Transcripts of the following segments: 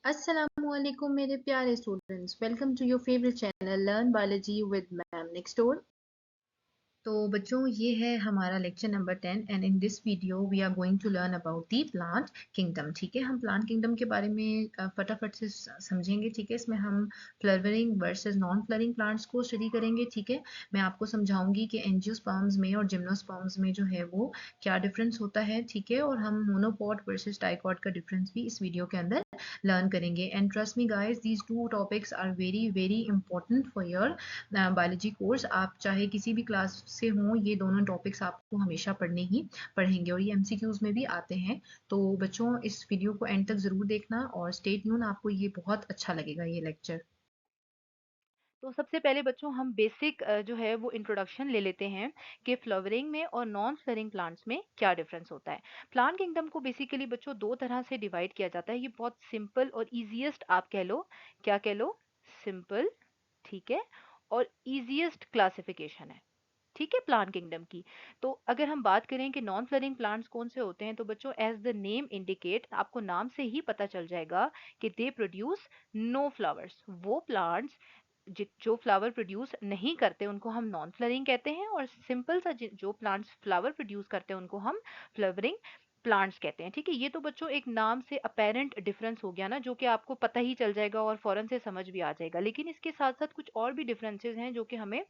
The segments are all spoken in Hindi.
Assalamualaikum मेरे प्यारे students, welcome to your favourite channel learn biology with ma'am next door. तो बच्चों, ये है हमारा lecture number 10 and in this video we are going to learn about the plant kingdom. ठीक है, हम प्लांट किंगडम के बारे में फटाफट से समझेंगे। ठीक है, इसमें हम फ्लवरिंग वर्सेस नॉन फ्लवरिंग प्लांट्स को स्टडी करेंगे। ठीक है, मैं आपको समझाऊंगी कि एंजियोस्पर्म्स में और जिम्नोस्पर्म्स में जो है वो क्या डिफरेंस होता है। ठीक है, और हम मोनोपॉट वर्सेस डाइकॉट का डिफरेंस भी इस वीडियो के अंदर लर्न करेंगे। And trust me guys, these two topics are very very important for your biology course. आप चाहे किसी भी क्लास से हों, ये दोनों टॉपिक्स आपको हमेशा पढ़ने ही पढ़ेंगे और ये एमसीक्यूज में भी आते हैं। तो बच्चों, इस वीडियो को एंड तक जरूर देखना और स्टे ट्यून, आपको ये बहुत अच्छा लगेगा ये लेक्चर। तो सबसे पहले बच्चों हम बेसिक जो है वो इंट्रोडक्शन ले लेते हैं कि फ्लावरिंग में और नॉन फ्लावरिंग प्लांट्स में क्या डिफरेंस होता है। प्लांट किंगडम को बेसिकली बच्चों दो तरह से डिवाइड किया जाता है। ये बहुत सिंपल और इजीएस्ट आप कह लो, क्या कह लो, सिंपल, ठीक है, और इजीएस्ट क्लासिफिकेशन है, ठीक है, प्लांट किंगडम की। तो अगर हम बात करें कि नॉन फ्लरिंग प्लांट्स कौन से होते हैं, तो बच्चों एज द नेम इंडिकेट, आपको नाम से ही पता चल जाएगा कि दे प्रोड्यूस नो फ्लावर्स। वो प्लांट्स जो फ्लावर प्रोड्यूस नहीं करते उनको हम नॉन फ्लरिंग कहते हैं, और सिंपल सा जो प्लांट्स फ्लावर प्रोड्यूस करते हैं उनको हम फ्लावरिंग प्लांट्स कहते हैं। ठीक है, ये तो बच्चों एक नाम से अपेरेंट डिफरेंस हो गया ना, जो कि आपको पता ही चल जाएगा और फौरन से समझ भी आ जाएगा। लेकिन इसके साथ साथ कुछ और भी डिफरेंसेस हैं जो कि हमें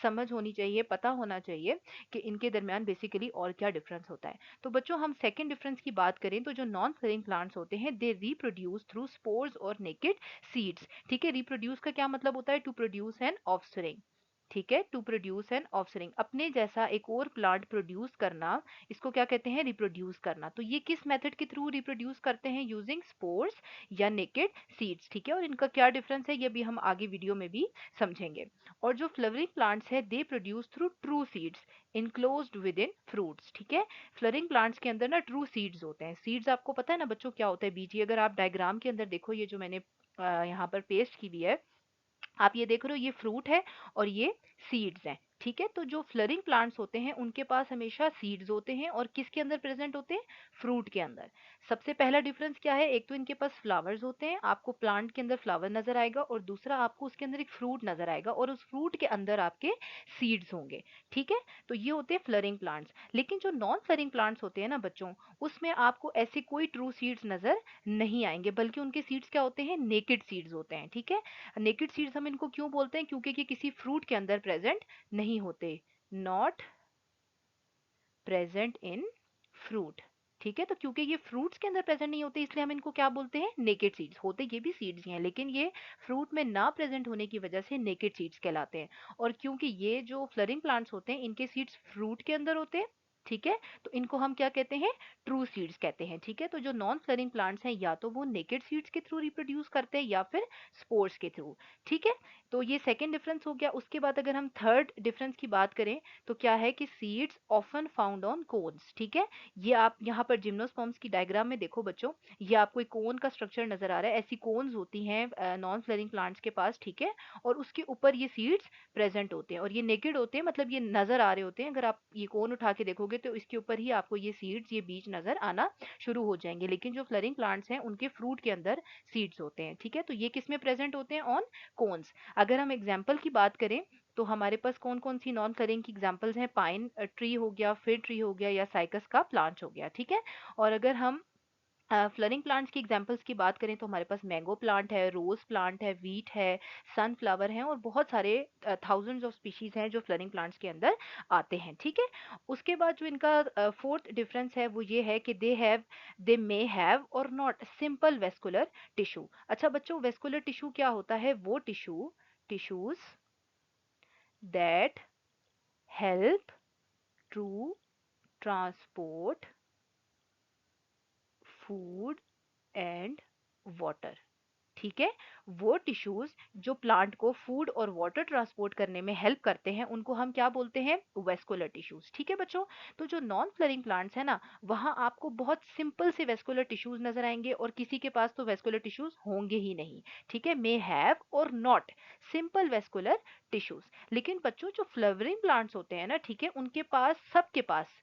समझ होनी चाहिए, पता होना चाहिए कि इनके दरमियान बेसिकली और क्या डिफरेंस होता है। तो बच्चों हम सेकंड डिफरेंस की बात करें तो जो नॉन फ्लरिंग प्लांट्स होते हैं दे रिप्रोड्यूस थ्रू स्पोर्स और नेकेड सीड्स। ठीक है, रिप्रोड्यूस का क्या मतलब होता है? To produce an offspring. ठीक है, टू प्रोड्यूस एन ऑफस्प्रिंग, अपने जैसा एक और प्लांट प्रोड्यूस करना, इसको क्या कहते हैं? रिप्रोड्यूस करना। तो ये किस मेथड के थ्रू रिप्रोड्यूस करते हैं? यूजिंग स्पोर्स या नेकेड सीड्स। ठीक है, और इनका क्या डिफरेंस है ये भी हम आगे वीडियो में भी समझेंगे। और जो फ्लवरिंग प्लांट्स है they produce through true seeds enclosed with in fruits. ठीक है, फ्लवरिंग प्लांट्स के अंदर ना ट्रू सीड्स होते हैं। सीड्स आपको पता है ना बच्चों क्या होता है? बीज। अगर आप डायग्राम के अंदर देखो, ये जो मैंने यहाँ पर पेस्ट की हुई है, आप ये देख रहे हो, ये फ्रूट है और ये सीड्स हैं। ठीक है, तो जो फ्लरिंग प्लांट्स होते हैं उनके पास हमेशा सीड्स होते हैं, और किसके अंदर प्रेजेंट होते हैं? फ्रूट के अंदर। सबसे पहला डिफरेंस क्या है? एक तो इनके पास फ्लावर्स होते हैं, आपको प्लांट के अंदर फ्लावर नजर आएगा, और दूसरा आपको उसके अंदर एक फ्रूट नजर आएगा, और उस फ्रूट के अंदर आपके सीड्स होंगे। ठीक है, तो ये होते हैं फ्लरिंग प्लांट्स। लेकिन जो नॉन फ्लरिंग प्लांट्स होते हैं ना बच्चों, उसमें आपको ऐसे कोई ट्रू सीड्स नजर नहीं आएंगे, बल्कि उनके सीड्स क्या होते हैं? नेकेड सीड्स होते हैं। ठीक है, नेकेड सीड्स हम इनको क्यों बोलते हैं? क्योंकि ये किसी फ्रूट के अंदर प्रेजेंट नहीं होते, नॉट प्रेजेंट इन फ्रूट। ठीक है, तो क्योंकि ये फ्रूट्स के अंदर प्रेजेंट नहीं होते, इसलिए हम इनको क्या बोलते हैं? Naked seeds. होते ये भी सीड्स ही हैं, लेकिन ये फ्रूट में ना प्रेजेंट होने की वजह से नेकेड सीड्स कहलाते हैं। और क्योंकि ये जो फ्लरिंग प्लांट्स होते हैं इनके सीड्स फ्रूट के अंदर होते हैं, ठीक है, तो इनको हम क्या कहते हैं? ट्रू सीड्स कहते हैं। ठीक है, तो जो नॉन फ्लरिंग प्लांट्स हैं या तो वो नेकेड सीड्स के थ्रू रिप्रोड्यूस करते हैं या फिर स्पोर्स के थ्रू। ठीक है, तो ये सेकेंड डिफरेंस हो गया। उसके बाद अगर हम थर्ड डिफरेंस की बात करें तो क्या है कि seeds often found on cones. ठीक है, ये आप यहाँ पर जिम्नोस्पर्म्स की डायग्राम में देखो बच्चों, ये आपको एक कोन का स्ट्रक्चर नजर आ रहा है। ऐसी कोन्स होती हैं नॉन फ्लरिंग प्लांट्स के पास। ठीक है, और उसके ऊपर ये सीड्स प्रेजेंट होते हैं, और ये नेकेड होते हैं, मतलब ये नजर आ रहे होते हैं। अगर आप ये कोन उठा के देखोगे तो इसके ऊपर ही आपको ये सीड्स, ये बीज नजर आना शुरू हो जाएंगे। लेकिन जो फ्लरिंग प्लांट्स हैं उनके फ्रूट के अंदर सीड्स होते हैं। ठीक है, तो ये किस में प्रेजेंट होते हैं? On cones. अगर हम एग्जाम्पल की बात करें तो हमारे पास कौन कौन सी नॉन फ्लरिंग की एग्जांपल्स हैं? पाइन ट्री हो गया, फिर ट्री हो गया, या साइकस का प्लांट हो गया। ठीक है, और अगर हम फ्लरिंग प्लांट्स की एग्जांपल्स की बात करें तो हमारे पास मैंगो प्लांट है, रोज प्लांट है, वीट है, सनफ्लावर है, और बहुत सारे थाउजेंड्स ऑफ स्पीशीज हैं जो फ्लरिंग प्लांट्स के अंदर आते हैं। ठीक है, उसके बाद जो इनका फोर्थ डिफरेंस है वो ये है कि दे मे हैव और नॉट सिंपल वेस्कुलर टिश्यू। अच्छा बच्चों, वेस्कुलर टिश्यू क्या होता है? वो tissues that help to transport food and water। ठीक है, वो टिश्यूज जो प्लांट को फूड और वाटर ट्रांसपोर्ट करने में हेल्प करते हैं उनको हम क्या बोलते हैं? Vascular tissues. ठीक है बच्चों, तो जो नॉन फ्लरिंग प्लांट्स है ना, वहां आपको बहुत सिंपल से वेस्कुलर टिश्यूज नजर आएंगे, और किसी के पास तो वेस्कुलर टिश्यूज होंगे ही नहीं। ठीक है, मे हैव और नॉट सिंपल वेस्कुलर टिश्यूज। लेकिन बच्चों जो फ्लवरिंग प्लांट्स होते हैं ना, ठीक है, उनके पास, सबके पास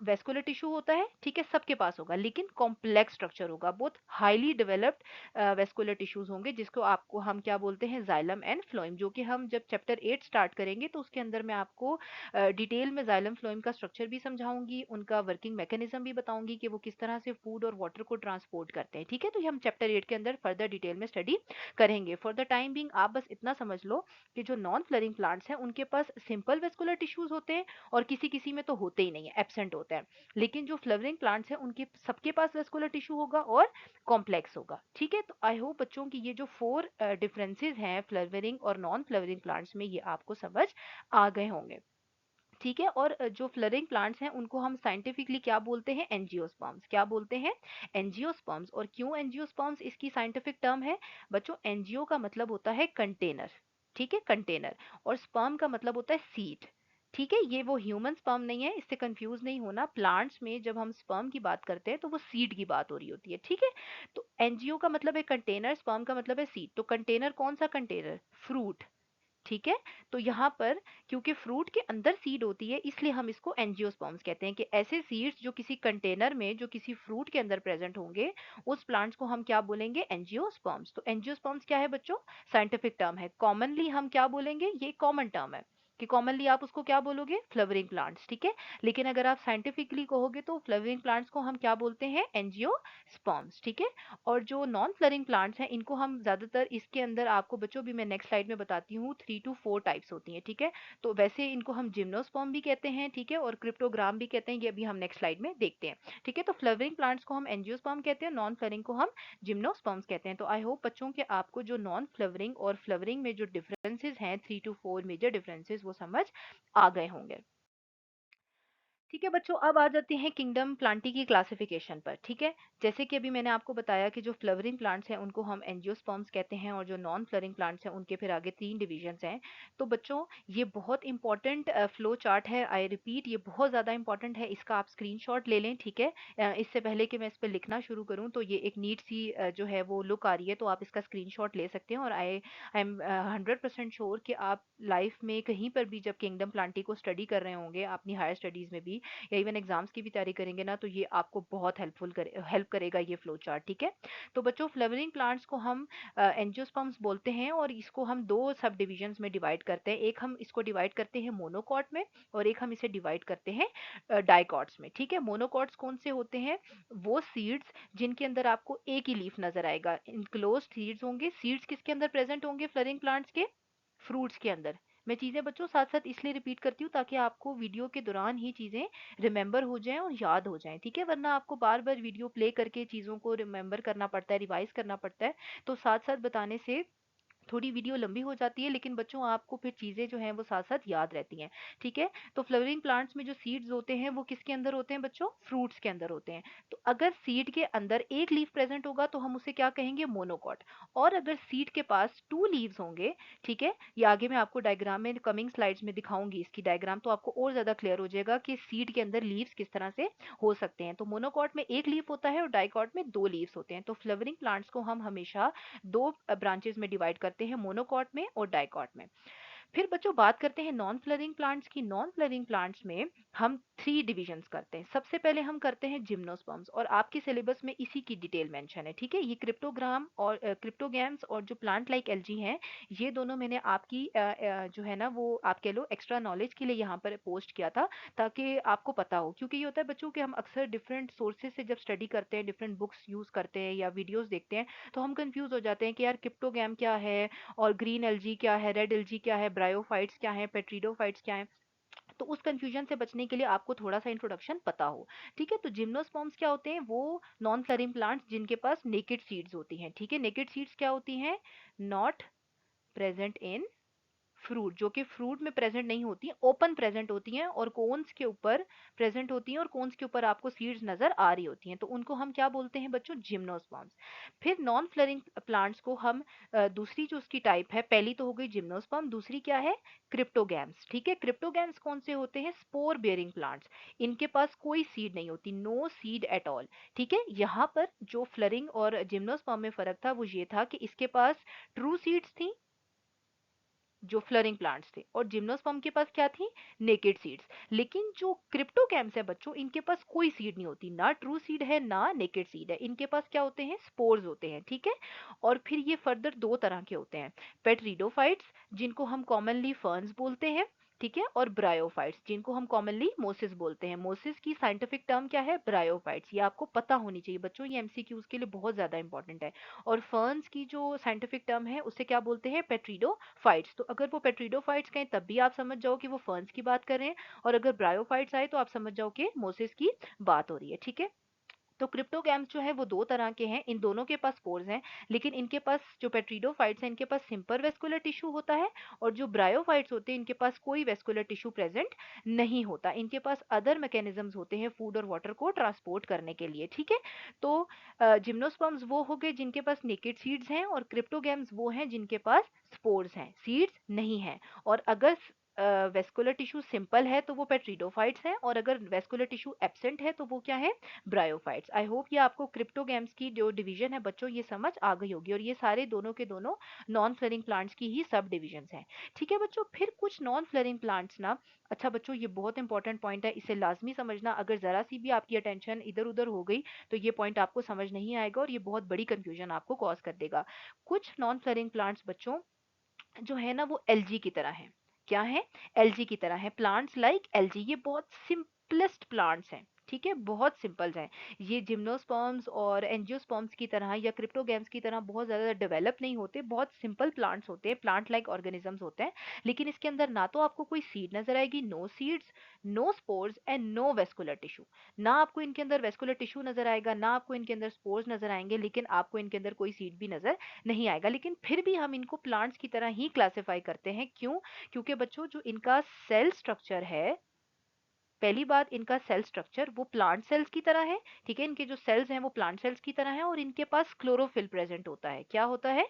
वेस्कुलर टिश्यू होता है, ठीक है, सबके पास होगा, लेकिन कॉम्प्लेक्स स्ट्रक्चर होगा, बहुत हाईली डेवलप्ड वेस्कुलर टिश्यूज होंगे, जिसको आपको हम क्या बोलते हैं, जाइलम एंड फ्लोएम, जो कि हम जब चैप्टर 8 स्टार्ट करेंगे तो उसके अंदर मैं आपको डिटेल में जाइलम फ्लोएम का स्ट्रक्चर भी समझाऊंगी, उनका वर्किंग मैकेनिज्म भी बताऊंगी कि वो किस तरह से फूड और वाटर को ट्रांसपोर्ट करते हैं, ठीक है। तो ये हम चैप्टर 8 के अंदर फर्दर डिटेल में स्टडी करेंगे। फॉर द टाइम बिंग आप बस इतना समझ लो कि जो नॉन फ्लरिंग प्लांट्स हैं उनके पास सिंपल वेस्कुलर टिश्यूज होते हैं और किसी किसी में तो होते ही नहीं है, एब्सेंट होता है, लेकिन जो फ्लवरिंग प्लांट्स हैं उनके सबके पास वेस्कुलर टिश्यू होगा और कॉम्प्लेक्स होगा, ठीक है। तो आई होप बच्चों की ये जो 4 डिफरेंसेस हैं फ्लवरिंग और नॉन फ्लवरिंग प्लांट्स में, ये आपको समझ आ गए होंगे, ठीक है। और जो फ्लरिंग प्लांट्स हैं उनको हम साइंटिफिकली क्या बोलते हैं, एंजियोस्पर्म्स, क्या बोलते हैं, एंजियोस्पर्म्स। और क्यों एंजियोस्पर्म्स इसकी साइंटिफिक टर्म है बच्चों, एंजियो का मतलब होता है कंटेनर, ठीक है, कंटेनर, और स्पर्म का मतलब होता है सीड, ठीक है। ये वो ह्यूमन स्पर्म नहीं है, इससे कंफ्यूज नहीं होना, प्लांट्स में जब हम स्पर्म की बात करते हैं तो वो सीड की बात हो रही होती है, ठीक है। तो एनजीओ का मतलब है कंटेनर, स्पर्म का मतलब है सीड, तो कंटेनर कौन सा कंटेनर, फ्रूट, ठीक है। तो यहाँ पर क्योंकि फ्रूट के अंदर सीड होती है इसलिए हम इसको एंजियोस्पर्म्स कहते हैं, कि ऐसे सीड्स जो किसी कंटेनर में, जो किसी फ्रूट के अंदर प्रेजेंट होंगे, उस प्लांट्स को हम क्या बोलेंगे, एंजियोस्पर्म्स। तो एंजियोस्पर्म्स क्या है बच्चों, साइंटिफिक टर्म है, कॉमनली हम क्या बोलेंगे, ये कॉमन टर्म है कि कॉमनली आप उसको क्या बोलोगे, फ्लावरिंग प्लांट्स, ठीक है। लेकिन अगर आप साइंटिफिकली कहोगे तो फ्लावरिंग प्लांट्स को हम क्या बोलते हैं, एंजियोस्पर्म्स, ठीक है। और जो नॉन फ्लरिंग प्लांट्स हैं इनको हम ज्यादातर, इसके अंदर आपको बच्चों भी मैं नेक्स्ट स्लाइड में बताती हूँ, 3 to 4 टाइप्स होती हैं, ठीक है। तो वैसे इनको हम जिम्नोस्पर्म भी कहते हैं, ठीक है, और क्रिप्टोग्राम भी कहते हैं, ये अभी हम नेक्स्ट स्लाइड में देखते हैं, ठीक है। तो फ्लवरिंग प्लांट्स को हम एंजियोस्पर्म कहते हैं, नॉन फ्लरिंग को हम जिम्नोस्पर्म्स कहते हैं। तो आई होप बच्चों के आपको जो नॉन फ्लवरिंग और फ्लवरिंग में जो डिफरेंसेस हैं, 3 to 4 मेजर डिफरेंसेस, वो समझ आ गए होंगे, ठीक है बच्चों। अब आ जाते हैं किंगडम प्लांटी की क्लासिफिकेशन पर, ठीक है। जैसे कि अभी मैंने आपको बताया कि जो फ्लवरिंग प्लांट्स हैं उनको हम एंजियोस्पर्म्स कहते हैं, और जो नॉन फ्लवरिंग प्लांट्स हैं उनके फिर आगे 3 डिवीजन्स हैं। तो बच्चों ये बहुत इंपॉर्टेंट फ्लो चार्ट है, आई रिपीट ये बहुत ज़्यादा इंपॉर्टेंट है, इसका आप स्क्रीनशॉट ले लें, ठीक है। इससे पहले कि मैं इस पर लिखना शुरू करूँ तो ये एक नीट सी जो है वो लुक आ रही है, तो आप इसका स्क्रीनशॉट ले सकते हैं। और आई एम 100% श्योर कि आप लाइफ में कहीं पर भी जब किंगडम प्लांटी को स्टडी कर रहे होंगे अपनी हायर स्टडीज़ में भी, या इवन एग्जाम्स की भी तैयारी करेंगे ना, तो ये आपको बहुत हेल्प करेगा ये फ्लो चार्ट, ठीक है। तो बच्चों फ्लावरिंग प्लांट्स को हम एंजियोस्पर्म्स बोलते हैं, और इसको हम 2 सब डिविजन्स में डिवाइड करते हैं, एक हम इसको डिवाइड करते हैं मोनोकॉट में, और एक हम इसे डिवाइड करते हैं डाइकॉट्स में, ठीक है। मोनोकॉट्स कौन से होते हैं, वो सीड्स जिनके अंदर आपको एक ही लीफ नजर आएगा, इनक्लोज सीड्स होंगे। सीड्स किसके अंदर प्रेजेंट होंगे, फ्लावरिंग प्लांट्स के, फ्रूट्स के अंदर। मैं चीजें बच्चों साथ साथ इसलिए रिपीट करती हूँ ताकि आपको वीडियो के दौरान ही चीजें रिमेंबर हो जाएं और याद हो जाएं, ठीक है। वरना आपको बार बार वीडियो प्ले करके चीजों को रिमेंबर करना पड़ता है, रिवाइज करना पड़ता है, तो साथ साथ बताने से थोड़ी वीडियो लंबी हो जाती है, लेकिन बच्चों आपको फिर चीजें जो हैं वो साथ साथ याद रहती हैं, ठीक है। तो फ्लावरिंग प्लांट्स में जो सीड्स होते हैं वो किसके अंदर होते हैं बच्चों, फ्रूट्स के अंदर होते हैं। तो अगर सीड के अंदर एक लीफ प्रेजेंट होगा तो हम उसे क्या कहेंगे, मोनोकॉट। और अगर सीड के पास 2 लीव्स होंगे, ठीक है, ये आगे मैं आपको डायग्राम में कमिंग स्लाइड्स में दिखाऊंगी इसकी डायग्राम, तो आपको और ज्यादा क्लियर हो जाएगा कि सीड के अंदर लीव्स किस तरह से हो सकते हैं। तो मोनोकॉट में एक लीफ होता है और डाइकॉट में 2 लीव्स होते हैं। तो फ्लावरिंग प्लांट्स को हम हमेशा 2 ब्रांचेस में डिवाइड करते हैं, मोनोकॉट में और डाइकॉट में। फिर बच्चों बात करते हैं नॉन फ्लरिंग प्लांट्स की। नॉन फ्लरिंग प्लांट्स में हम 3 डिविजन्स करते हैं। सबसे पहले हम करते हैं जिम्नोस्पर्म्स, और आपके सिलेबस में इसी की डिटेल मेंशन है, ठीक है। ये क्रिप्टोग्राम और क्रिप्टोगैम्स और जो प्लांट लाइक एल्जी हैं, ये दोनों मैंने आपकी जो है ना वो आप कह लो एक्स्ट्रा नॉलेज के लिए यहाँ पर पोस्ट किया था, ताकि आपको पता हो। क्योंकि ये होता है बच्चों कि हम अक्सर डिफरेंट सोर्सेज से जब स्टडी करते हैं, डिफरेंट बुक्स यूज करते हैं या वीडियोस देखते हैं, तो हम कंफ्यूज हो जाते हैं कि यार क्रिप्टोगैम क्या है, और ग्रीन एलजी क्या है, रेड एलजी क्या है, ब्रायोफाइट्स क्या है, पेट्रिडोफाइट्स क्या है। तो उस कंफ्यूजन से बचने के लिए आपको थोड़ा सा इंट्रोडक्शन पता हो, ठीक है। तो जिम्नोस्पर्म्स क्या होते हैं, वो नॉन फ्लरिंग प्लांट्स जिनके पास नेकेड सीड्स होती हैं, ठीक है। नेकेड सीड्स क्या होती हैं, नॉट प्रेजेंट इन फ्रूट, जो कि फ्रूट में प्रेजेंट नहीं होती हैं, ओपन प्रेजेंट होती हैं और कोन्स के ऊपर प्रेजेंट होती हैं, और कोन्स के ऊपर आपको सीड्स नजर आ रही होती हैं, तो उनको हम क्या बोलते हैं बच्चों, जिम्नोस्पर्म्स। फिर नॉन फ्लरिंग प्लांट्स को हम दूसरी जो उसकी टाइप है, पहली तो हो गई जिम्नोस्पर्म, दूसरी क्या है, क्रिप्टोगैम्स, ठीक है। क्रिप्टोगैम्स कौन से होते हैं, स्पोर बेयरिंग प्लांट्स, इनके पास कोई सीड नहीं होती, नो सीड एट ऑल, ठीक है। यहाँ पर जो फ्लरिंग और जिम्नोस्पर्म में फर्क था वो ये था कि इसके पास ट्रू सीड्स थी, जो फ्लरिंग प्लांट्स थे, और जिम्नोस्पर्म के पास क्या थी? Naked seeds. लेकिन जो क्रिप्टोगैम्स है बच्चों, इनके पास कोई सीड नहीं होती, ना ट्रू सीड है ना नेकेड सीड है, इनके पास क्या होते हैं? स्पोर्स होते हैं, ठीक है। और फिर ये फर्दर दो तरह के होते हैं, पेट्रिडोफाइट्स जिनको हम कॉमनली फर्न्स बोलते हैं, ठीक है, और ब्रायोफाइट्स जिनको हम कॉमनली मोसिस बोलते हैं। मोसिस की साइंटिफिक टर्म क्या है? ब्रायोफाइट्स। ये आपको पता होनी चाहिए बच्चों, ये एमसीक्यूज के लिए बहुत ज्यादा इंपॉर्टेंट है। और फर्न्स की जो साइंटिफिक टर्म है उसे क्या बोलते हैं? पेट्रिडोफाइट्स। तो अगर वो पेट्रिडोफाइट्स कहें तब भी आप समझ जाओ कि वो फर्न्स की बात कर रहे हैं, और अगर ब्रायोफाइट्स आए तो आप समझ जाओ कि मोसिस की बात हो रही है, ठीक है। तो क्रिप्टोगैम्स जो है वो दो तरह के हैं, इन दोनों के पास स्पोर्स हैं, लेकिन इनके पास जो पेट्रिडोफाइट्स हैं इनके पास सिंपल वेस्कुलर टिश्यू होता है, और जो ब्रायोफाइट्स होते हैं इनके पास कोई वेस्कुलर टिश्यू प्रेजेंट नहीं होता। इनके पास अदर मैकेनिज्म्स होते हैं फूड और वाटर को ट्रांसपोर्ट करने के लिए, ठीक है। तो जिम्नोस्पर्म्स वो हो गए जिनके पास नेकेड सीड्स हैं, और क्रिप्टोगैम्स वो हैं जिनके पास स्पोर्स हैं, सीड्स नहीं है। और अगर वेस्कुलर टिश्यू सिंपल है तो वो पेट्रिडोफाइट्स हैं, और अगर वेस्कुलर टिश्यू एब्सेंट है तो वो क्या है? ब्रायोफाइट्स। आई होप ये आपको क्रिप्टोगैम्स की जो डिवीजन है बच्चों ये समझ आ गई होगी, और ये सारे दोनों के दोनों नॉन फ्लरिंग प्लांट्स की ही सब डिविजन्स हैं, ठीक है बच्चों। फिर कुछ नॉन फ्लरिंग प्लांट्स ना, अच्छा बच्चों ये बहुत इंपॉर्टेंट पॉइंट है, इसे लाजमी समझना, अगर जरा सी भी आपकी अटेंशन इधर उधर हो गई तो ये पॉइंट आपको समझ नहीं आएगा, और ये बहुत बड़ी कंफ्यूजन आपको कॉज कर देगा। कुछ नॉन फ्लरिंग प्लांट्स बच्चों जो है ना वो एलजी की तरह है। क्या है? एलजी की तरह है। प्लांट्स लाइक एलजी, ये बहुत सिंपलेस्ट प्लांट्स हैं, ठीक है, बहुत सिंपल हैं। ये जिम्नोस्पर्म्स और एंजियोस्पर्म्स की तरह या क्रिप्टोगैम्स की तरह बहुत ज़्यादा डेवलप नहीं होते, बहुत सिंपल प्लांट्स होते हैं, प्लांट लाइक ऑर्गेनिजम्स होते हैं। लेकिन इसके अंदर ना तो आपको कोई सीड नजर आएगी, no seeds, no spores and no vascular tissue. ना आपको इनके अंदर वेस्कुलर टिश्यू नजर आएगा, ना आपको इनके अंदर स्पोर्स नजर आएंगे, लेकिन आपको इनके अंदर कोई सीड भी नजर नहीं आएगा। लेकिन फिर भी हम इनको प्लांट्स की तरह ही क्लासिफाई करते हैं, क्यों? क्योंकि बच्चों जो इनका सेल स्ट्रक्चर है, पहली बात इनका सेल स्ट्रक्चर वो प्लांट सेल्स की तरह है, ठीक है, इनके जो सेल्स हैं वो प्लांट सेल्स की तरह है, और इनके पास क्लोरोफिल प्रेजेंट होता है। क्या होता है?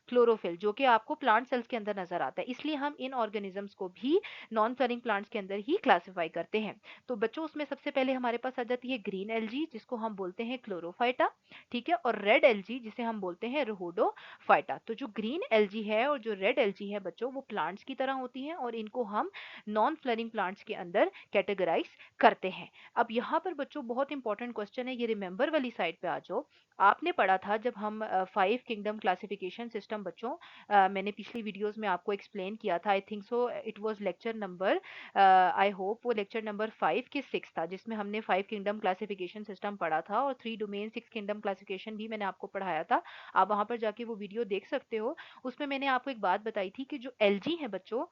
क्लोरोफिल, जो कि आपको प्लांट सेल्स के अंदर नजर आता है। इसलिए हम इन ऑर्गेनिजम्स को भी नॉन फ्लरिंग प्लांट्स के अंदर ही क्लासिफाई करते हैं। तो बच्चों उसमें सबसे पहले हमारे पास आ जाती है ग्रीन एल्जी जिसको हम बोलते हैं क्लोरोफाइटा, ठीक है, और रेड एल्जी जिसे हम बोलते हैं रोहोडोफाइटा। तो जो ग्रीन एल्जी है और जो रेड एल्जी है बच्चों वो प्लांट्स की तरह होती हैं, और इनको हम नॉन फ्लरिंग प्लांट्स के अंदर कैटेगराइज करते हैं। अब यहाँ पर बच्चों बहुत इंपॉर्टेंट क्वेश्चन है, ये रिमेंबर वाली साइड पे आ जाओ। आपने पढ़ा था जब हम 5 किंगडम क्लासिफिकेशन सिस्टम बच्चों, मैंने पिछली वीडियोस में आपको एक्सप्लेन किया था, I think so it was lecture number, I hope वो लेक्चर नंबर 5 के 6 था, जिसमें हमने 5 किंगडम क्लासिफिकेशन सिस्टम पढ़ा था, और 3 डोमेन 6 किंगडम क्लासिफिकेशन भी मैंने आपको पढ़ाया था। आप वहां पर जाके वो वीडियो देख सकते हो। उसमें मैंने आपको एक बात बताई थी कि जो एलजी है बच्चों,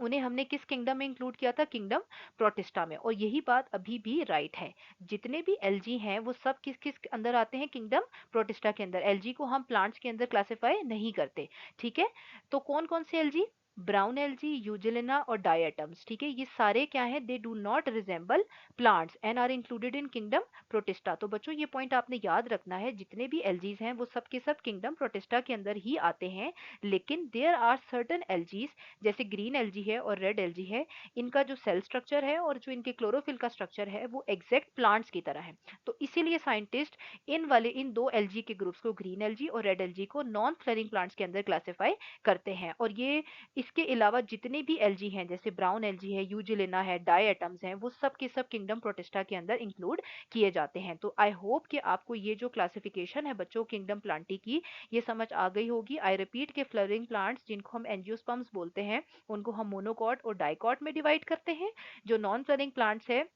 उन्हें हमने किस किंगडम में इंक्लूड किया था? किंगडम प्रोटिस्टा में। और यही बात अभी भी राइट है, जितने भी एल्जी हैं वो सब किस किस के अंदर आते हैं? किंगडम प्रोटिस्टा के अंदर। एल्जी को हम प्लांट्स के अंदर क्लासिफाई नहीं करते, ठीक है। तो कौन कौन से एल्जी? ब्राउन एल्जी, यूजिलिना और डायटम्स, ठीक है, ये सारे क्या है? They do not resemble plants and are included in kingdom Protista. तो बच्चों ये पॉइंट आपने याद रखना है, जितने भी एल्जीज हैं वो सब के सब किंगडम प्रोटिस्टा के अंदर ही आते हैं। लेकिन देयर आर सर्टन एल्जीज, जैसे ग्रीन एलजी है और रेड एलजी है, इनका जो सेल स्ट्रक्चर है और जो इनके क्लोरोफिल का स्ट्रक्चर है वो एग्जैक्ट प्लांट्स की तरह है। तो इसीलिए साइंटिस्ट इन दो एलजी के ग्रुप्स को, ग्रीन एलजी और रेड एलजी को, नॉन फ्लरिंग प्लांट्स के अंदर क्लासिफाई करते हैं। और ये इसके अलावा जितने भी एलजी हैं, जैसे ब्राउन एलजी है, यूजिलिना है, डायटम्स हैं, वो सब के सब किंगडम प्रोटिस्टा के अंदर इंक्लूड किए जाते हैं। तो आई होप कि आपको ये जो क्लासिफिकेशन है बच्चों किंगडम प्लांटी की, ये समझ आ गई होगी। आई रिपीट के फ्लरिंग प्लांट्स जिनको हम एंजियोस्पर्म्स बोलते हैं उनको हम मोनोकॉट और डाइकॉट में डिवाइड करते हैं। जो नॉन फ्लरिंग प्लांट्स है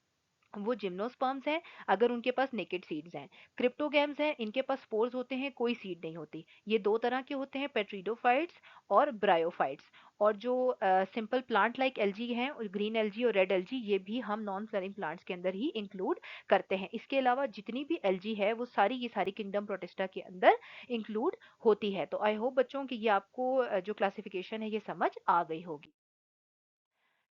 वो जिम्नोस्पर्म्स हैं, अगर उनके पास नेकेड सीड्स हैं। क्रिप्टोगैम्स हैं, इनके पास स्पोर्स होते हैं, कोई सीड नहीं होती। ये दो तरह के होते हैं, पेट्रिडोफाइट्स और ब्रायोफाइट्स। और जो सिंपल प्लांट लाइक एल्जी हैं, ग्रीन एल्जी और रेड एल्जी, ये भी हम नॉन फ्लरिंग प्लांट्स के अंदर ही इंक्लूड करते हैं। इसके अलावा जितनी भी एल्जी है वो सारी की सारी किंगडम प्रोटिस्टा के अंदर इंक्लूड होती है। तो आई होप बच्चों कि ये आपको जो क्लासिफिकेशन है ये समझ आ गई होगी।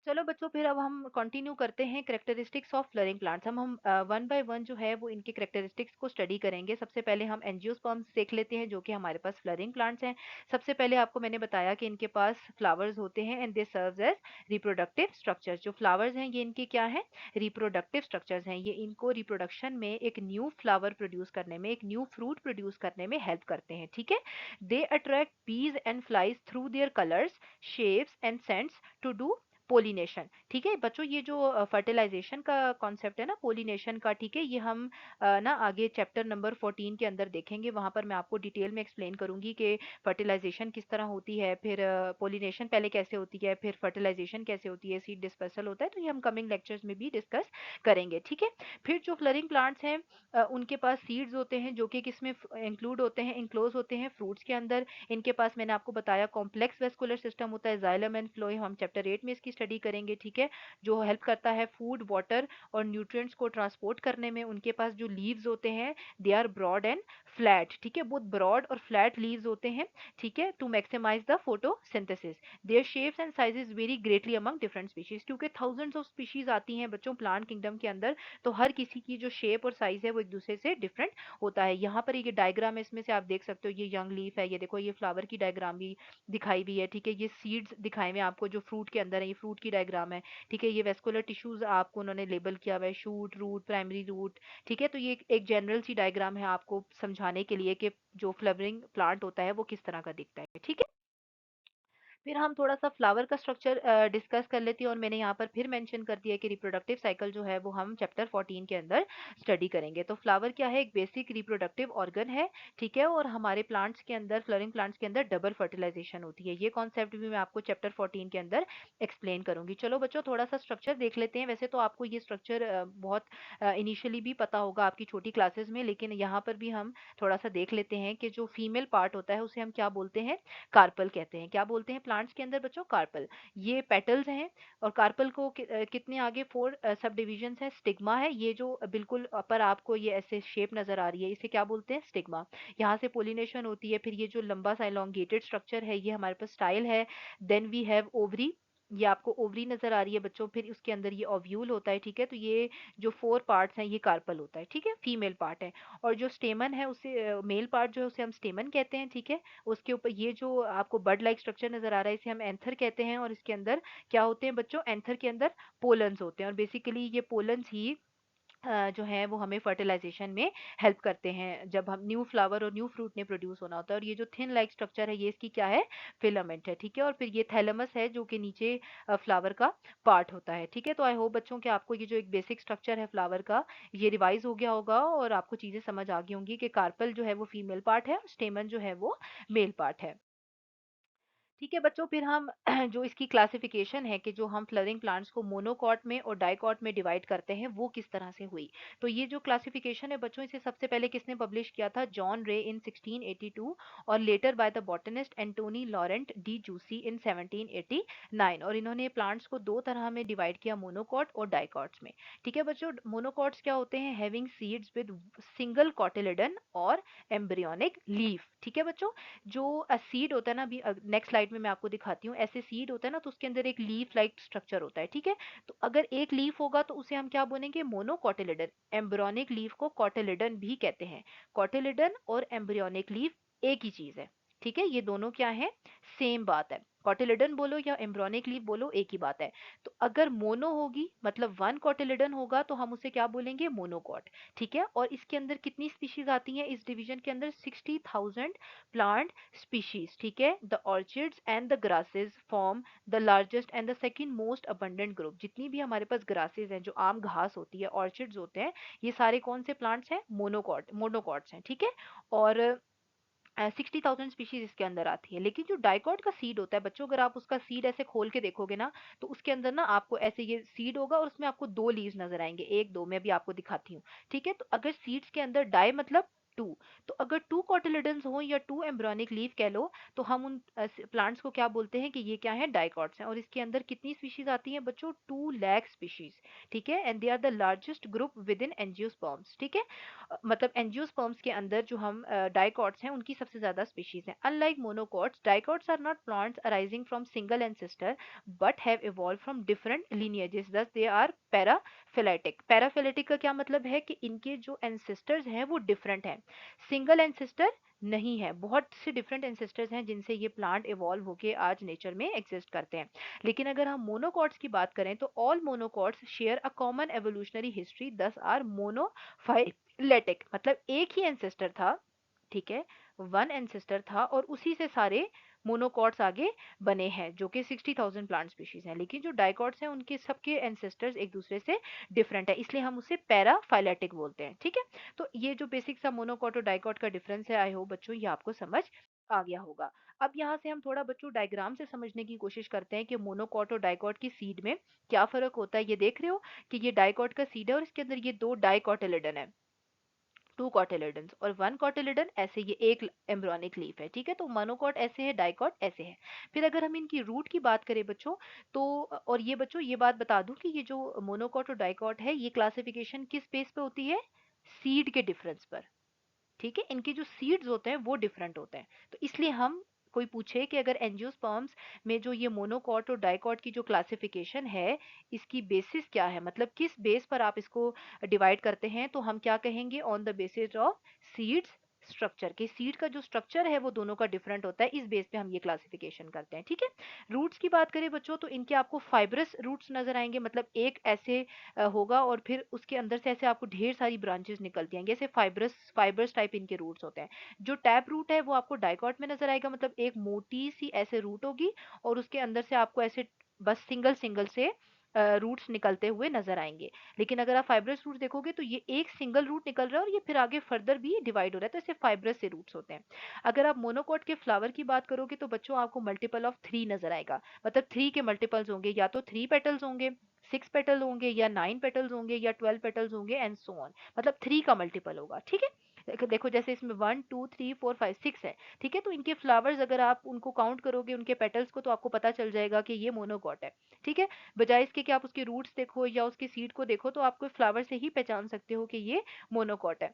चलो बच्चों, फिर अब हम कंटिन्यू करते हैं कैरेक्टरिस्टिक्स ऑफ फ्लोरिंग प्लांट्स। हम वन बाय वन जो है वो इनके कैरेक्टरिस्टिक्स को स्टडी करेंगे। सबसे पहले हम एंजियोस्पर्म्स देख लेते हैं, जो कि हमारे पास फ्लोरिंग प्लांट्स हैं। सबसे पहले आपको मैंने बताया कि इनके पास फ्लावर्स होते हैं and they serve as reproductive structures. जो फ्लावर्स हैं ये इनके क्या है, रिप्रोडक्टिव स्ट्रक्चर्स हैं। ये इनको रिप्रोडक्शन में एक न्यू फ्लावर प्रोड्यूस करने में, एक न्यू फ्रूट प्रोड्यूस करने में हेल्प करते हैं। ठीक है, they attract bees and flies through their colours, shapes and scents to do pollination. ठीक है बच्चों, ये जो फर्टिलाइजेशन का कॉन्सेप्ट है ना, पोलिनेशन का, ठीक है, ये हम ना आगे चैप्टर नंबर 14 के अंदर देखेंगे। वहां पर मैं आपको डिटेल में एक्सप्लेन करूंगी कि फर्टिलाइजेशन किस तरह होती है, फिर पोलिनेशन पहले कैसे होती है, फिर फर्टिलाइजेशन कैसे होती है, सीड डिस्पर्सल होता है। तो ये हम कमिंग लेक्चर्स में भी डिस्कस करेंगे। ठीक है, फिर जो फ्लरिंग प्लांट्स हैं उनके पास सीड्स होते हैं, जो कि किसमें इंक्लूड होते हैं, इंक्लोज होते हैं फ्रूट्स के अंदर। इनके पास मैंने आपको बताया कॉम्प्लेक्स वेस्कुलर सिस्टम होता है, जाइलम एंड फ्लोएम, हम चैप्टर 8 में इसकी स्टडी करेंगे। ठीक है, जो हेल्प करता है फूड, वाटर और न्यूट्रिएंट्स को ट्रांसपोर्ट करने में। उनके पास जो लीव्स होते हैं they are broad and flat. ठीक है, बहुत ब्रॉड और फ्लैट लीव्स होते हैं। ठीक है, to maximise the photosynthesis. Their shapes and sizes vary greatly among different species, क्योंकि थाउजेंड्स ऑफ स्पीशीज आती हैं बच्चों प्लांट किंगडम के अंदर, तो हर किसी की जो शेप और साइज है वो एक दूसरे से डिफरेंट होता है। यहाँ पर ये डायग्राम है, इसमें से आप देख सकते हो ये यंग लीफ है, ये देखो ये फ्लावर की डायग्राम भी दिखाई भी है। ठीक है, ये सीड्स दिखाए हुए हैं आपको जो फ्रूट के अंदर है, ये फ्रूट की डायग्राम है। ठीक है, ये वेस्कुलर टिश्यूज आपको उन्होंने लेबल किया हुआ है, शूट, रूट, प्राइमरी रूट। ठीक है, तो ये एक जनरल सी डायग्राम है आपको समझाने के लिए कि जो फ्लावरिंग प्लांट होता है वो किस तरह का दिखता है। ठीक है, फिर हम थोड़ा-सा फ्लावर का स्ट्रक्चर डिस्कस कर लेते हैं, और मैंने यहाँ पर फिर मेंशन कर दिया है कि रिप्रोडक्टिव साइकिल जो है वो हम चैप्टर 14 के अंदर स्टडी करेंगे। तो फ्लावर क्या है, एक बेसिक रिप्रोडक्टिव ऑर्गन है। ठीक है, और हमारे प्लांट्स के अंदर, फ्लोरिंग प्लांट्स के अंदर डबल फर्टिलाइजेशन होती है। ये कॉन्सेप्ट भी मैं आपको चैप्टर 14 के अंदर एक्सप्लेन करूंगी। चलो बच्चों, थोड़ा-सा स्ट्रक्चर देख लेते हैं। वैसे तो आपको ये स्ट्रक्चर बहुत इनिशियली भी पता होगा आपकी छोटी क्लासेस में, लेकिन यहाँ पर भी हम थोड़ा-सा देख लेते हैं कि जो फीमेल पार्ट होता है उसे हम क्या बोलते हैं, कार्पल कहते हैं। क्या बोलते हैं प्लांट्स के अंदर बच्चों, कार्पल। ये पेटल्स हैं, और कार्पल को कितने आगे 4 सब डिविजन्स है। स्टिग्मा है, ये जो बिल्कुल अपर आपको ये ऐसे शेप नजर आ रही है, इसे क्या बोलते हैं, स्टिग्मा। यहाँ से पोलिनेशन होती है। फिर ये जो लंबा सा elongated स्ट्रक्चर है, ये हमारे पास स्टाइल है। देन वी हैव ओवरी, ये आपको ओवरी नजर आ रही है बच्चों। फिर उसके अंदर ये ओव्यूल होता है। ठीक है, तो ये जो 4 पार्ट्स हैं ये कार्पल होता है। ठीक है, फीमेल पार्ट है। और जो स्टेमन है उसे, मेल पार्ट जो है उसे हम स्टेमन कहते हैं। ठीक है, उसके ऊपर ये जो आपको बड लाइक स्ट्रक्चर नजर आ रहा है इसे हम एंथर कहते हैं। और इसके अंदर क्या होते हैं बच्चों, एंथर के अंदर पोलन्स होते हैं, और बेसिकली ये पोलन्स ही जो है वो हमें फर्टिलाइजेशन में हेल्प करते हैं, जब हम न्यू फ्लावर और न्यू फ्रूट ने प्रोड्यूस होना होता है। और ये जो थिन लाइक स्ट्रक्चर है ये इसकी क्या है, फिलामेंट है। ठीक है, और फिर ये थैलेमस है जो कि नीचे फ्लावर का पार्ट होता है। ठीक है, तो आई होप बच्चों कि आपको ये जो एक बेसिक स्ट्रक्चर है फ्लावर का ये रिवाइज हो गया होगा, और आपको चीजें समझ आ गई होंगी कि कार्पल जो है वो फीमेल पार्ट है, स्टेमन जो है वो मेल पार्ट है। ठीक है बच्चों, फिर हम जो इसकी क्लासिफिकेशन है कि जो हम फ्लवरिंग प्लांट्स को मोनोकॉट में और डाइकॉट में डिवाइड करते हैं वो किस तरह से हुई। तो ये जो क्लासिफिकेशन है बच्चों, इसे सबसे पहले किसने पब्लिश किया था, जॉन रे इन 1682, और later by the botanist Antoine Laurent de Jussieu in 1789। और इन्होंने प्लांट्स को दो तरह में डिवाइड किया, मोनोकॉट और डाइकॉट्स में। ठीक है बच्चों, मोनोकॉट्स क्या होते हैं, having seeds with single cotyledon और एम्ब्रियोनिक लीफ। ठीक है बच्चों, जो सीड होता है ना, अभी नेक्स्ट स्लाइड में मैं आपको दिखाती हूँ, ऐसे सीड होता है ना तो उसके अंदर एक लीफ लाइक स्ट्रक्चर होता है। ठीक है, तो अगर एक लीफ होगा तो उसे हम क्या बोलेंगे, मोनोकॉटिलिडन। एम्ब्रियोनिक लीफ को कॉटिलिडन भी कहते हैं। कॉटिलिडन और एम्ब्रियोनिक लीफ एक ही चीज है। ठीक है, ये दोनों क्या है, सेम बात है। कॉटिलिडन बोलो या एम्ब्रियोनिक लीफ बोलो, एक ही बात है। तो अगर मोनो होगी मतलब वन कॉटिलिडन होगा तो हम उसे क्या बोलेंगे, मोनोकॉट। ठीक है, और इसके अंदर कितनी स्पीशीज आती हैं इस डिवीजन के अंदर, 60,000 प्लांट species. ठीक है, the orchids and the grasses form the largest and the second most abundant group. जितनी भी हमारे पास grasses हैं, जो आम घास होती है, orchids होते हैं, ये सारे कौन से plants हैं, मोनोकॉट्स हैं। ठीक है, और 60,000 स्पीशीज इसके अंदर आती है। लेकिन जो डाइकॉट का सीड होता है बच्चों, अगर आप उसका सीड ऐसे खोल के देखोगे ना तो उसके अंदर ना आपको ऐसे ये सीड होगा और उसमें आपको दो लीव्स नजर आएंगे, एक दो, मैं भी आपको दिखाती हूँ। ठीक है, तो अगर सीड्स के अंदर डाई मतलब टू। तो अगर टू कोटिलेडन्स हो या टू एम्ब्रियोनिक लीफ कह लो, तो हम उन प्लांट्स को क्या बोलते हैं कि ये क्या है, डाइकॉट्स हैं। और इसके अंदर कितनी स्पीशीज आती हैं बच्चों, 2 लाख स्पीशीज। ठीक है, and they are the largest group within angiosperms. ठीक है, मतलब एंजियोस्पर्म्स के अंदर जो हम डाइकॉट्स हैं उनकी सबसे ज्यादा स्पीशीज हैं। Unlike monocots, dicots are not plants arising from single ancestor but have evolve from different lineages, thus they are paraphyletic. Paraphyletic का क्या मतलब है कि इनके जो एंसेस्टर्स हैं वो डिफरेंट हैं, सिंगल एंसेस्टर नहीं है। बहुत से डिफरेंट एंसेस्टर्स हैं जिनसे ये प्लांट इवॉल्व होके आज नेचर में एग्जिस्ट करते हैं। लेकिन अगर हम मोनोकॉट्स की बात करें तो all monocots share a common evolutionary history, दस आर मोनोफाइलेटिक। मतलब एक ही एंसेस्टर था, ठीक है, वन एंसेस्टर था और उसी से सारे मोनोकॉट्स आगे बने हैं जो कि 60,000 प्लांट स्पीशीज हैं। लेकिन जो डाइकॉट्स हैं उनके सबके एंसेस्टर्स एक दूसरे से डिफरेंट है, इसलिए हम उसे पैराफाइलेटिक बोलते हैं। ठीक है, तो ये जो बेसिक सा मोनोकॉट और डाइकॉट का डिफरेंस है, आई होप बच्चों ये आपको समझ आ गया होगा। अब यहाँ से हम थोड़ा बच्चों डायग्राम से समझने की कोशिश करते हैं कि मोनोकॉट और डाइकॉट की सीड में क्या फर्क होता है। ये देख रहे हो कि ये डाइकॉट का सीड है और इसके अंदर ये 2 डाइकॉटिलिडन है, 2 कॉटिलिडन्स, और 1 कॉटिलिडन ऐसे ये एक एम्ब्रियोनिक लीफ है। ठीक है, तो मोनोकॉट ऐसे है, डाइकॉट ऐसे है। फिर अगर हम इनकी रूट की बात करें बच्चों, तो और ये बच्चों ये बात बता दूं कि ये जो मोनोकॉट और डाइकॉट है ये क्लासिफिकेशन किस बेस पे होती है, सीड के डिफरेंस पर। ठीक है, इनके जो सीड्स होते हैं वो डिफरेंट होते हैं। तो इसलिए हम, कोई पूछे कि अगर एंजियोस्पर्म्स में जो ये मोनोकॉट और डाइकॉट की जो क्लासिफिकेशन है इसकी बेसिस क्या है, मतलब किस बेस पर आप इसको डिवाइड करते हैं, तो हम क्या कहेंगे, on the basis of seeds structure. के सीड का जो स्ट्रक्चर है वो दोनों का डिफरेंट होता है, इस बेस पे हम ये क्लासिफिकेशन करते हैं। ठीक है, रूट्स की बात करें बच्चों तो इनके आपको फाइब्रस रूट्स नजर आएंगे, मतलब एक ऐसे होगा और फिर उसके अंदर से ऐसे आपको ढेर सारी ब्रांचेस निकलती हैं, जैसे फाइबर्स टाइप इनके रूट्स होते हैं। जो टैप रूट है वो आपको डाइकॉट में नजर आएगा, मतलब एक मोटी सी ऐसे रूट होगी और उसके अंदर से आपको ऐसे बस सिंगल सिंगल से रूट्स निकलते हुए नजर आएंगे। लेकिन अगर आप फाइब्रस रूट देखोगे तो ये एक सिंगल रूट निकल रहा है और ये फिर आगे फर्दर भी डिवाइड हो रहा है, तो ऐसे फाइब्रस से रूट्स होते हैं। अगर आप मोनोकॉट के फ्लावर की बात करोगे तो बच्चों आपको मल्टीपल ऑफ 3 नजर आएगा, मतलब 3 के मल्टीपल्स होंगे, या तो 3 पेटल्स होंगे, 6 पेटल होंगे, या 9 पेटल्स होंगे, या 12 पेटल्स होंगे, एंड सो ऑन। मतलब 3 का मल्टीपल होगा। ठीक है, देखो जैसे इसमें 1 2 3 4 5 6 है। ठीक है, तो इनके फ्लावर्स अगर आप उनको काउंट करोगे उनके पेटल्स को, तो आपको पता चल जाएगा कि ये मोनोकॉट है। ठीक है, बजाय इसके कि आप उसके रूट्स देखो या उसके सीड को देखो, तो आपको फ्लावर से ही पहचान सकते हो कि ये मोनोकॉट है।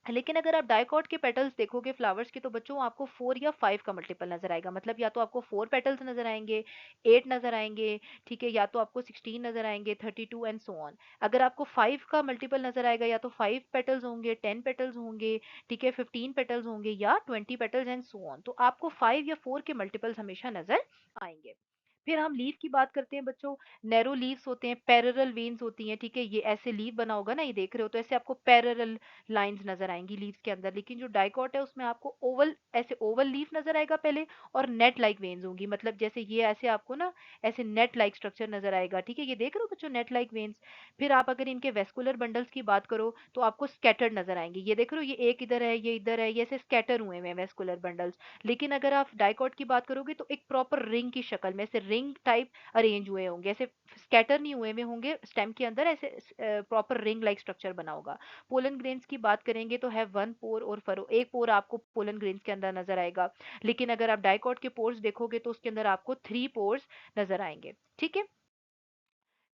लेकिन अगर आप डाइकॉट के पेटल्स देखोगे फ्लावर्स के, तो बच्चों आपको 4 या 5 का मल्टीपल नजर आएगा, मतलब या तो आपको 4 पेटल्स नजर आएंगे, 8 नजर आएंगे, ठीक है, या तो आपको 16 नजर आएंगे, 32 एंड सो ऑन। अगर आपको 5 का मल्टीपल नजर आएगा, या तो 5 पेटल्स होंगे, 10 पेटल्स होंगे, ठीक है, 15 पेटल्स होंगे, या 20 पेटल्स एंड सो ऑन। तो आपको 5 या 4 के मल्टीपल्स हमेशा नजर आएंगे। फिर हम लीफ की बात करते हैं बच्चों, नैरो लीव्स होते हैं, पैरेलल वेन्स होती हैं। ठीक है, ये ऐसे लीफ बना होगा ना, ये देख रहे हो, तो ऐसे आपको पैरेलल लाइंस नजर आएंगी लीव्स के अंदर। लेकिन जो डाइकॉट है उसमें आपको ओवल, ऐसे ओवल लीफ नजर आएगा पहले, और नेट लाइक वेन्स होंगी, मतलब जैसे ये ऐसे आपको ना ऐसे नेट लाइक स्ट्रक्चर नजर आएगा। ठीक है, ये देख रहे हो बच्चों, नेट लाइक वेन्स। फिर आप अगर इनके वेस्कुलर बंडल्स की बात करो तो आपको स्कैटर्ड नजर आएंगे, ये देख रहे हो, ये एक इधर है, ये इधर है, ये ऐसे स्कैटर हुए हैं वेस्कुलर बंडल्स। लेकिन अगर आप डाइकॉट की बात करोगे तो एक प्रॉपर रिंग की शक्ल में, ऐसे रिंग टाइप अरेंज हुए होंगे, ऐसे स्कैटर नहीं हुए हुए होंगे, स्टेम के अंदर ऐसे प्रॉपर रिंग लाइक स्ट्रक्चर बना होगा। पोलन ग्रेन्स की बात करेंगे तो है 1 पोर और फरो, एक पोर आपको पोलन ग्रेन्स के अंदर नजर आएगा। लेकिन अगर आप डाइकॉट के पोर्स देखोगे तो उसके अंदर आपको 3 पोर्स नजर आएंगे। ठीक है,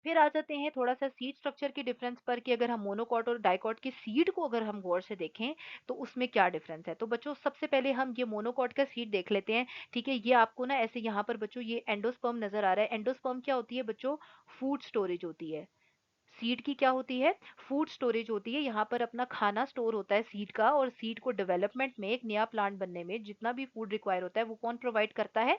फिर आ जाते हैं थोड़ा सा सीड स्ट्रक्चर के डिफरेंस पर, कि अगर हम मोनोकॉट और डाइकॉट के सीड को अगर हम गौर से देखें तो उसमें क्या डिफरेंस है। तो बच्चों सबसे पहले हम ये मोनोकॉट का सीड देख लेते हैं। ठीक है, ये आपको ना ऐसे यहाँ पर बच्चों ये एंडोस्पर्म नजर आ रहा है। एंडोस्पर्म क्या होती है बच्चों, फूड स्टोरेज होती है। सीड की क्या होती है, फूड स्टोरेज होती है। यहाँ पर अपना खाना स्टोर होता है सीड का, और सीड को डेवलपमेंट में, एक नया प्लांट बनने में जितना भी फूड रिक्वायर होता है वो कौन प्रोवाइड करता है,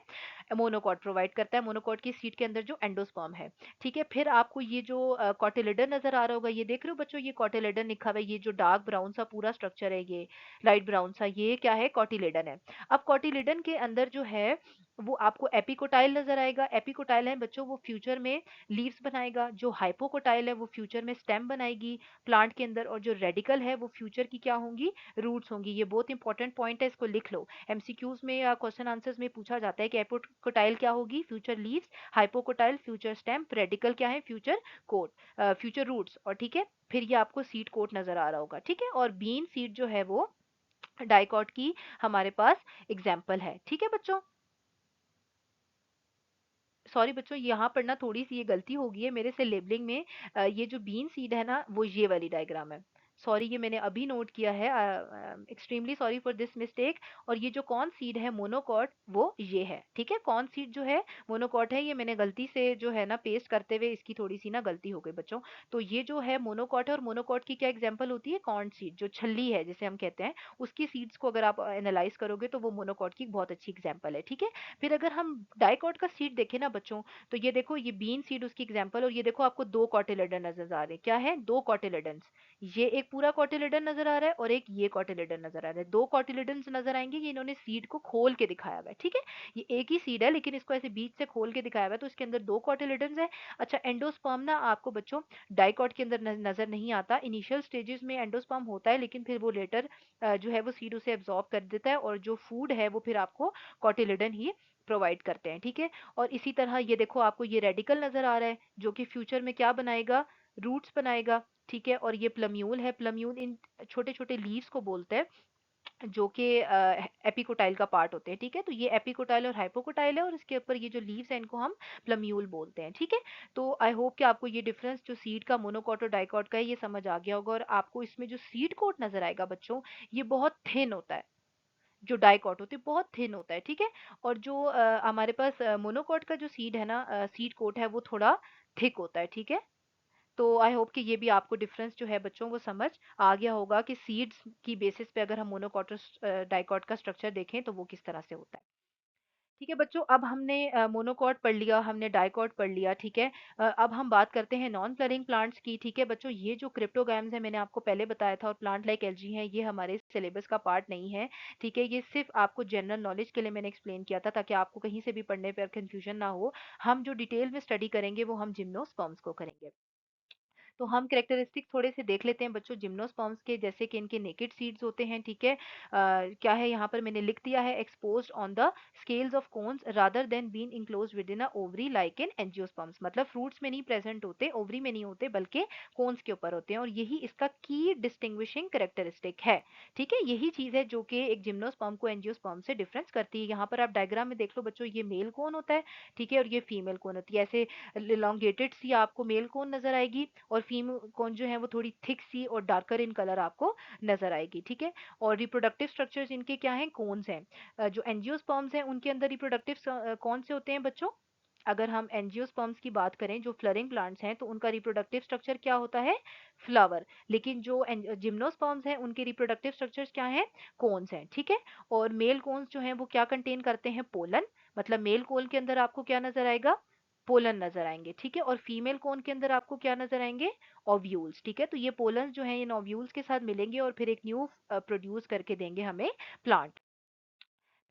मोनोकॉट प्रोवाइड करता है। मोनोकॉट की सीड के अंदर जो एंडोस्पर्म है। ठीक है, फिर आपको ये जो कॉटिलेडन नजर आ रहा होगा, ये देख रहे हो बच्चों, ये कॉटिलेडन लिखा हुआ है, ये जो डार्क ब्राउन सा पूरा स्ट्रक्चर है, ये लाइट ब्राउन सा, ये क्या है, कॉटिलेडन है। अब कॉटिलेडन के अंदर जो है वो आपको एपिकोटाइल नजर आएगा। एपिकोटाइल है बच्चों वो फ्यूचर में लीव्स बनाएगा, जो हाइपोकोटाइल है वो फ्यूचर में स्टेम बनाएगी प्लांट के अंदर, और जो रेडिकल है वो फ्यूचर की क्या होंगी, रूट्स होंगी। ये बहुत इंपॉर्टेंट पॉइंट है, इसको लिख लो, एमसीक्यूज में या क्वेश्चन आंसर्स में पूछा जाता है कि एपिकोटाइल क्या होगी, future leaves, hypocotyl future stem, radical क्या है, फ्यूचर कोट, फ्यूचर रूट्स। और ठीक है, फिर ये आपको सीड कोट नजर आ रहा होगा। ठीक है, और बीन सीड जो है वो डाइकॉट की हमारे पास एग्जाम्पल है। ठीक है बच्चों, सॉरी बच्चों, यहाँ पर ना थोड़ी सी ये गलती हो गई है मेरे से लेबलिंग में। ये जो बीन सीड है ना वो ये वाली डायग्राम है। सॉरी, ये मैंने अभी नोट किया है। Extremely sorry for this mistake. और ये जो कॉर्न सीड है मोनोकॉट वो ये है। ठीक है, कॉर्न सीड जो है मोनोकॉट है, ये मैंने गलती से जो है ना पेस्ट करते हुए इसकी थोड़ी सी ना गलती हो गई बच्चों। तो ये जो है मोनोकॉट है, और मोनोकॉट की क्या एग्जाम्पल होती है, कॉर्न सीड जो छल्ली है जिसे हम कहते हैं, उसकी सीड्स को अगर आप एनालाइज करोगे तो वो मोनोकॉट की बहुत अच्छी एग्जाम्पल है। ठीक है, फिर अगर हम डाइकॉट का सीड देखें ना बच्चों, तो ये देखो ये बीन सीड उसकी एग्जांपल, और ये देखो आपको दो कॉटिलेडन नजर आ रहे हैं। क्या है, दो कॉटिलेडन्स। ये एक पूरा कॉटिलेडन नजर आ रहा है और एक ये कॉटिलेडन नजर आ रहा है। दो कॉटिलेडन्स नजर आएंगे, ये इन्होंने सीड को खोल के दिखाया हुआ है। ठीक है, ये एक ही सीड है लेकिन इसको ऐसे बीच से खोल के दिखाया हुआ है, तो इसके अंदर दो कॉटिलेडन्स है। अच्छा, एंडोस्पर्म ना आपको बच्चों डाइकॉट के अंदर नजर नहीं आता। इनिशियल स्टेजेस में एंडोस्पर्म होता है, लेकिन फिर वो लेटर जो है वो सीड उसे एब्जॉर्ब कर देता है, और जो फूड है वो फिर आपको कॉटिलेडन ही प्रोवाइड करते हैं। ठीक है, और इसी तरह ये देखो आपको ये रेडिकल नजर आ रहा है जो कि फ्यूचर में क्या बनाएगा, रूट्स बनाएगा। ठीक है, और ये प्लम्यूल है। प्लम्यूल इन छोटे छोटे लीव्स को बोलते हैं जो कि एपिकोटाइल का पार्ट होते हैं। ठीक है, तो ये एपिकोटाइल और हाइपोकोटाइल है, और इसके ऊपर ये जो लीव्स है इनको हम प्लम्यूल बोलते हैं। ठीक है, तो आई होप कि आपको ये डिफरेंस जो सीड का मोनोकॉट और डाइकॉट का है ये समझ आ गया होगा। और आपको इसमें जो सीड कोट नजर आएगा बच्चों, ये बहुत थिन होता है। जो डाइकॉट होती है बहुत थिन होता है। ठीक है, और जो हमारे पास मोनोकॉट का जो सीड है ना, सीड कोट है, वो थोड़ा थिक होता है। ठीक है, तो आई होप कि ये भी आपको डिफरेंस जो है बच्चों वो समझ आ गया होगा कि सीड्स की बेसिस पे अगर हम मोनोकॉट और डाइकॉट का स्ट्रक्चर देखें तो वो किस तरह से होता है। ठीक है बच्चों, अब हमने मोनोकॉट पढ़ लिया, हमने डाइकॉट पढ़ लिया। ठीक है, अब हम बात करते हैं नॉन फ्लरिंग प्लांट्स की। ठीक है बच्चों, ये जो क्रिप्टोगैम्स है मैंने आपको पहले बताया था, और प्लांट लाइक एल्गी हैं, ये हमारे सिलेबस का पार्ट नहीं है। ठीक है, ये सिर्फ आपको जनरल नॉलेज के लिए मैंने एक्सप्लेन किया था, ताकि आपको कहीं से भी पढ़ने पर कंफ्यूजन ना हो। हम जो डिटेल में स्टडी करेंगे वो हम जिम्नोस्पर्म्स को करेंगे। तो हम कैरेक्टरिस्टिक थोड़े से देख लेते हैं बच्चों जिम्नोस्पर्म्स के, जैसे कि इनके नेकेड सीड्स होते हैं। ठीक है, क्या है यहाँ पर मैंने लिख दिया है, exposed on the scales of cones rather than been enclosed within a ovary like in angiosperms. मतलब फ्रूट्स में नहीं प्रेजेंट होते, ओवरी में नहीं होते, बल्कि कोन्स के ऊपर होते हैं, और यही इसका की डिस्टिंग्विशिंग कैरेक्टरिस्टिक है। ठीक है, यही चीज है जो कि एक जिम्नोस्पर्म को एंजियोस्पर्म से डिफरेंस करती है। यहाँ पर आप डायग्राम में देख लो बच्चों, ये मेल कोन होता है। ठीक है, और ये फीमेल कोन होती है। ऐसे elongated सी आपको मेल कोन नजर आएगी, और फीमेल कोन जो है वो थोड़ी थिक सी और डार्कर इन कलर आपको नजर आएगी। ठीक है, और रिप्रोडक्टिव स्ट्रक्चर्स इनके क्या हैं, कोन्स हैं। जो एंजियोस्पर्म्स हैं उनके अंदर रिप्रोडक्टिव कौन से होते हैं बच्चों, अगर हम एंजियोस्पर्म्स की बात करें जो फ्लरिंग प्लांट्स हैं, तो उनका रिप्रोडक्टिव स्ट्रक्चर क्या होता है, फ्लावर। लेकिन जो जिम्नोस्पर्म्स हैं उनके रिप्रोडक्टिव स्ट्रक्चर्स क्या हैं, कोन्स हैं। ठीक है, और मेल कोन्स जो हैं वो क्या कंटेन करते हैं, पोलन। मतलब मेल कोन के अंदर आपको क्या नजर आएगा, पोलन नजर आएंगे। ठीक है, और फीमेल कोन के अंदर आपको क्या नजर आएंगे, ओव्यूल्स। ठीक है, तो ये पोलन जो है इन ओव्यूल्स के साथ मिलेंगे और फिर एक न्यू प्रोड्यूस करके देंगे हमें प्लांट।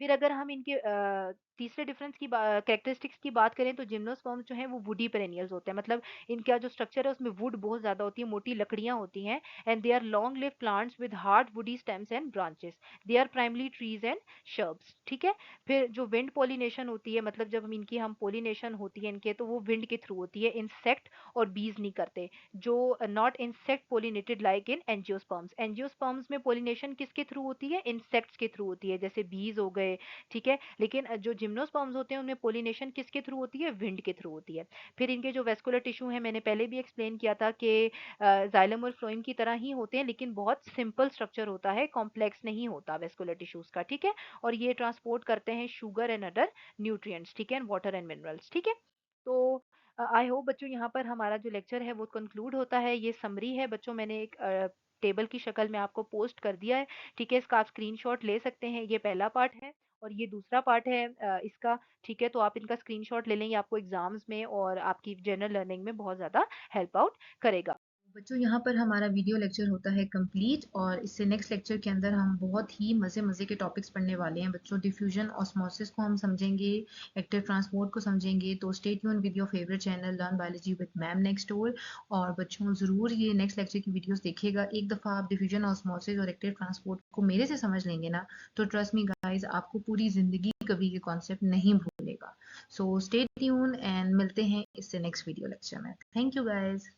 फिर अगर हम इनके तीसरे डिफरेंस की कैरेक्टरिस्टिक्स की बात करें, तो जिम्नोस्पर्म जो है वो वुडी पेरेनियल्स होते हैं। मतलब इनका जो स्ट्रक्चर है उसमें वुड बहुत ज्यादा होती है, मोटी लकड़ियां होती हैं। And they are long live plants with hard woody stems and branches. They are primarily trees and shrubs. ठीक है, फिर जो विंड पॉलिनेशन होती है, मतलब जब हम पॉलिनेशन होती है इनके, तो वो विंड के थ्रू होती है, इंसेक्ट और बीज नहीं करते। जो not insect pollinated like in angiosperms. Angiosperms में पोलिनेशन किसके थ्रू होती है, इंसेक्ट्स के थ्रू होती है, जैसे बीज हो गए। ठीक है, लेकिन जो जिम्नोस्पर्म्स होते हैं उनमें पोलिनेशन किसके थ्रू होती है, विंड के थ्रू होती है। फिर इनके जो वेस्कुलर टिश्यू है, मैंने पहले भी एक्सप्लेन किया था कि जाइलम और फ्लोएम की तरह ही होते हैं, लेकिन बहुत सिंपल स्ट्रक्चर होता है, कॉम्प्लेक्स नहीं होता वेस्कुलर टिश्यूज का। ठीक है, और ये ट्रांसपोर्ट करते हैं शुगर एंड अदर न्यूट्रिएंट्स। ठीक है, एंड वाटर एंड मिनरल्स। ठीक है, तो आई होप बच्चों यहाँ पर हमारा जो लेक्चर है वो कंक्लूड होता है। ये समरी है बच्चों, मैंने एक टेबल की शक्ल में आपको पोस्ट कर दिया है। ठीक है, इसका आप स्क्रीनशॉट ले सकते हैं। ये पहला पार्ट है और ये दूसरा पार्ट है इसका। ठीक है, तो आप इनका स्क्रीनशॉट ले लें, ये आपको एग्जाम्स में और आपकी जनरल लर्निंग में बहुत ज़्यादा हेल्प आउट करेगा। बच्चों यहाँ पर हमारा वीडियो लेक्चर होता है कंप्लीट, और इससे नेक्स्ट लेक्चर के अंदर हम बहुत ही मज़े मज़े के टॉपिक्स पढ़ने वाले हैं बच्चों। डिफ्यूजन ऑस्मोसिस को हम समझेंगे, एक्टिव ट्रांसपोर्ट को समझेंगे। तो stay tune with your favourite channel learn biology with ma'am next door. और बच्चों ज़रूर ये नेक्स्ट लेक्चर की वीडियोस देखिएगा। एक दफ़ा आप डिफ्यूजन ऑस्मोसिस और एक्टिव ट्रांसपोर्ट को मेरे से समझ लेंगे ना, तो ट्रस्ट मी गाइज, आपको पूरी ज़िंदगी कभी ये कॉन्सेप्ट नहीं भूलेगा। सो स्टे ट्यून एंड मिलते हैं इससे नेक्स्ट वीडियो लेक्चर में। Thank you guys.